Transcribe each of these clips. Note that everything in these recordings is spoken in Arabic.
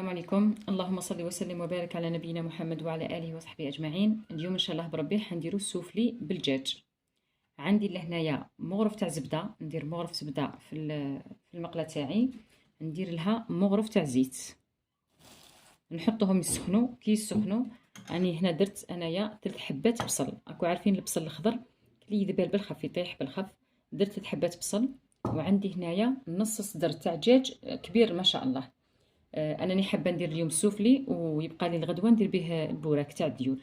السلام عليكم. اللهم صل وسلم وبارك على نبينا محمد وعلى اله وصحبه اجمعين. اليوم ان شاء الله بربي حنديرو السوفلي بالدجاج. عندي لهنايا مغرف تاع زبده، ندير مغرف زبده في المقله تاعي، ندير لها مغرف تاع زيت، نحطهم يسخنوا. كي يسخنوا راني هنا درت انايا 3 حبات بصل. راكو عارفين البصل الخضر اللي يذبل بالخف يطيح بالخف. درت 3 حبات بصل، وعندي هنايا نص صدر تاع دجاج كبير ما شاء الله. انني حابه ندير اليوم السوفلي ويبقى لي الغدوه ندير به البوراك تاع الديول.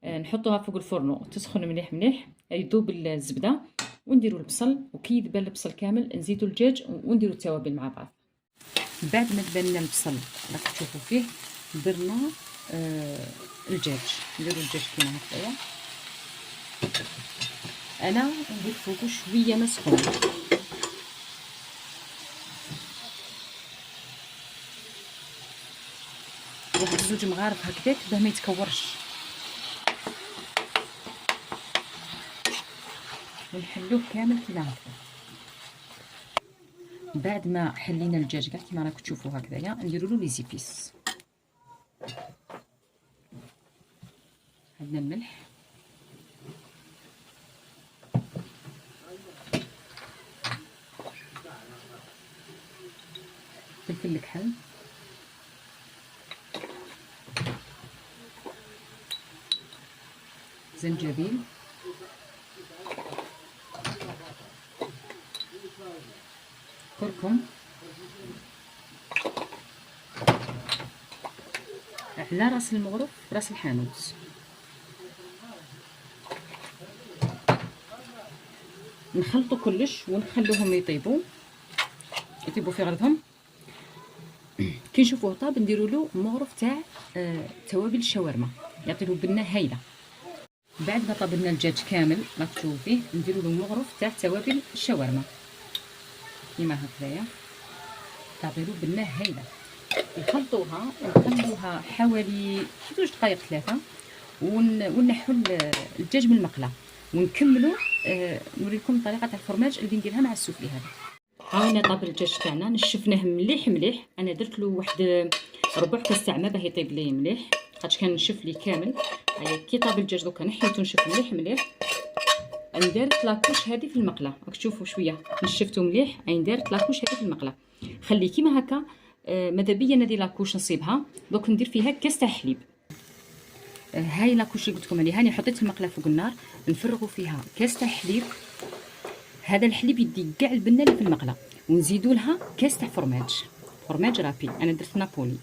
نحطوها فوق الفرن تسخن مليح مليح، يذوب الزبده، ونديروا البصل. وكي يذبل البصل كامل نزيدوا الدجاج ونديروا التوابل مع بعض. بعد ما دبلنا البصل راك تشوفوا فيه درنا الدجاج. نديروا الدجاج كيما هكايا. انا ندير فوقو شويه مسخون، واحد 2 مغارف هكذاك باه ما يتكورش، ونحلوه كامل كيما هكا. بعد ما حلينا الدجاج كاع كيما راكم تشوفوا هكذايا، نديروا له لي زيبيس. عندنا الملح، فلفل الكحل، زنجبيل، كركم، على راس المغرف راس الحانوت. نخلطوا كلش ونخلوهم يطيبوا في غرضهم. كي نشوفوه طاب نديروا له مغرف تاع توابل الشاورما، يعطي له بنه هايله. بعد ما طبلنا الدجاج كامل راك تشوفوا فيه، نديروا له مغرف تاع توابل الشاورما كيما هكذايا، تعطي له بنه هايله. نخلطوها ونخلوها حوالي 2 دقائق 3، ونحوا الدجاج من المقله، ونكملوا. نوريكم طريقه الفرماج اللي نديرها مع السوفلي هذا. هاونا طاب الدجاج تاعنا، نشفناه مليح مليح. انا درت له واحد ربع كاس تاع ماء باه يطيب لي مليح، خاطش كان نشف لي كامل. هيا كي طاب الدجاج دوكا نحيته نشف مليح مليح. ندير لاكوش هذه في المقله، راك تشوفوا شويه نشفتو مليح. ندير لاكوش هذه في المقله، خلي كيما هكا. ماذا بيا ندير لاكوش نصيبها. دوك ندير فيها كاس تاع حليب. هاي لاكوش اللي قلت لكم عليها، راني حطيت المقله فوق النار، نفرغوا فيها كاس تاع حليب. هذا الحليب يدي كاع البنه اللي في المقله، ونزيدوا لها كاس تاع فرماج رابي. انا درت نابولي.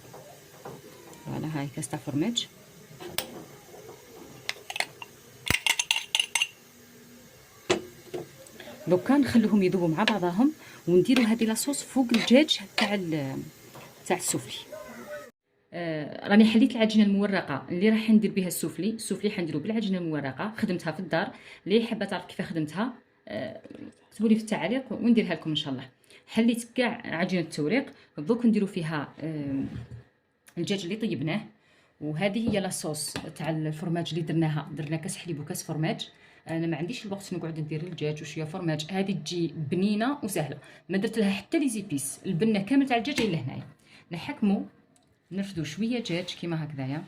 فوالا هاي كاس تاع فرماج. دوكا نخلوهم يذوبوا مع بعضهم، ونديروا هذه لاصوص فوق الدجاج تاع السوفلي. راني حليت العجينه المورقه اللي راح ندير بها السوفلي حنديرو بالعجينه المورقه، خدمتها في الدار. اللي حابه تعرف كيف خدمتها كتبوا لي في التعليق ونديرها لكم ان شاء الله. حليت كاع عجينه التوريق، دوك نديرو فيها الدجاج اللي طيبناه. وهذه هي لاصوص تاع الفرماج اللي درنا كاس حليب وكاس فرماج. انا ما عنديش الوقت نقعد ندير الدجاج وشويه فرماج، هذه تجي بنينه وسهله. ما درت لها حتى لي زيبيس، البنه كامل تاع الدجاج اللي هنايا. نحكموا نرفدوا شويه دجاج كيما هكذايا،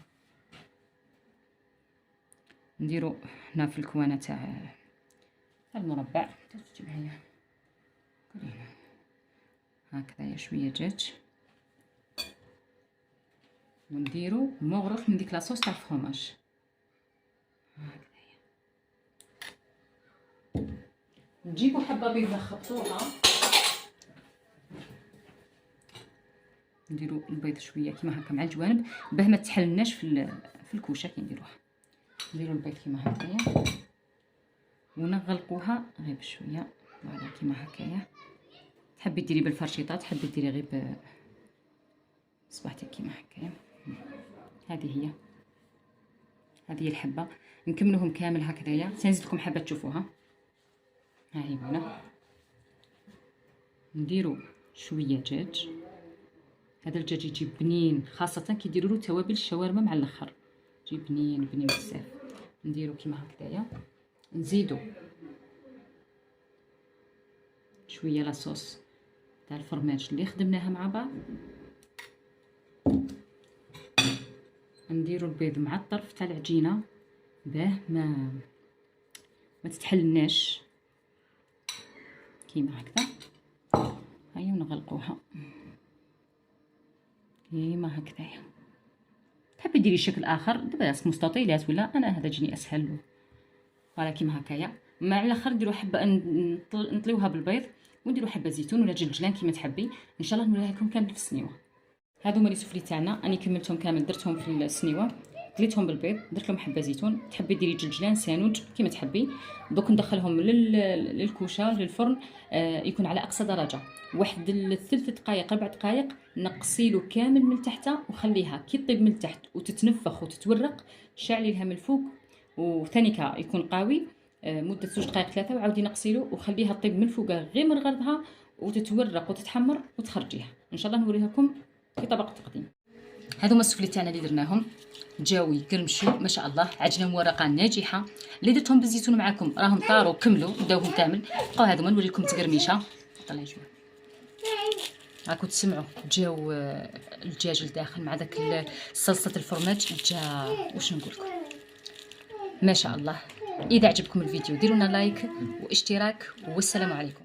نديروا هنا في الكوانه تاع المربع هكذايا شويه دجاج، ونديروا مغرف من ديك لاصوص تاع الفرماج هكذايا. نجيبوا حبه بيض نخبطوها، نديروا البيض شويه كيما هكا مع الجوانب باه ما تحلناش في الكوشه. كي نديروها نديروا البيض كيما هكايا، ونغلقوها غير بشويه. فوالا كيما هكايا. تحبي ديري بالفرشيطه، تحبي ديري غير بصباحتك كيما هكايا. هذه هي الحبه. نكملوهم كامل هكذايا. سنزيد لكم حبه تشوفوها. ها هي هنا. نديروا شويه دجاج. هذا الدجاج يجي بنين، خاصه كي ديروا له توابل الشاورما مع الاخر، يجي بنين بزاف. نديروا كيما هكذايا. نزيدوا شويه لاصوص تاع الفرماج اللي خدمناها مع بعض. نديروا البيض مع الطرف تاع العجينه باه ما تتحلناش كيما هكذا. هيا ونغلقوها كيما هكذايا. تحبي ديري شكل اخر دابا مستطيلات ولا انا هذا جيني اسهل له. فوالا كيما هكايا. مع الاخر نديرو حبه نطليوها بالبيض ونديرو حبه زيتون ولا جلجلان كيما تحبي. ان شاء الله نوريها لكم كامل في السنيوه. هادو هما لي سوفلي تاعنا، اني كملتهم كامل درتهم في السنيوه، طليتهم بالبيض، درت لهم حبه زيتون، تحبي ديري جلجلان سانوج كيما تحبي. دوك ندخلهم للكوشه للفرن، يكون على اقصى درجه واحد 3 دقائق 4 دقائق. نقصيلو كامل من تحت وخليها كي طيب من تحت وتتنفخ وتتورق، شعلي لها من الفوق وثانيكا يكون قوي مده 2 دقائق 3 وعاودي نقصيلو وخليها طيب من فوق غير من غرضها وتتورق وتتحمر وتخرجيها. ان شاء الله نوريها لكم في طبق التقديم. هادو هما السفلي تاعنا اللي درناهم، جاو يقرمشوا ما شاء الله، عجنهم ورقه ناجحه. اللي درتهم بالزيتون معاكم راهم طاروا كملوا بداوهم كامل. بقاو هادو نوريكم تقرميشه. طلع جوا راكم تسمعوا جاو الدجاج لداخل مع داك صلصه الفرماج جا واش نقول لكم ما شاء الله. اذا عجبكم الفيديو ديروا لنا لايك واشتراك والسلام عليكم.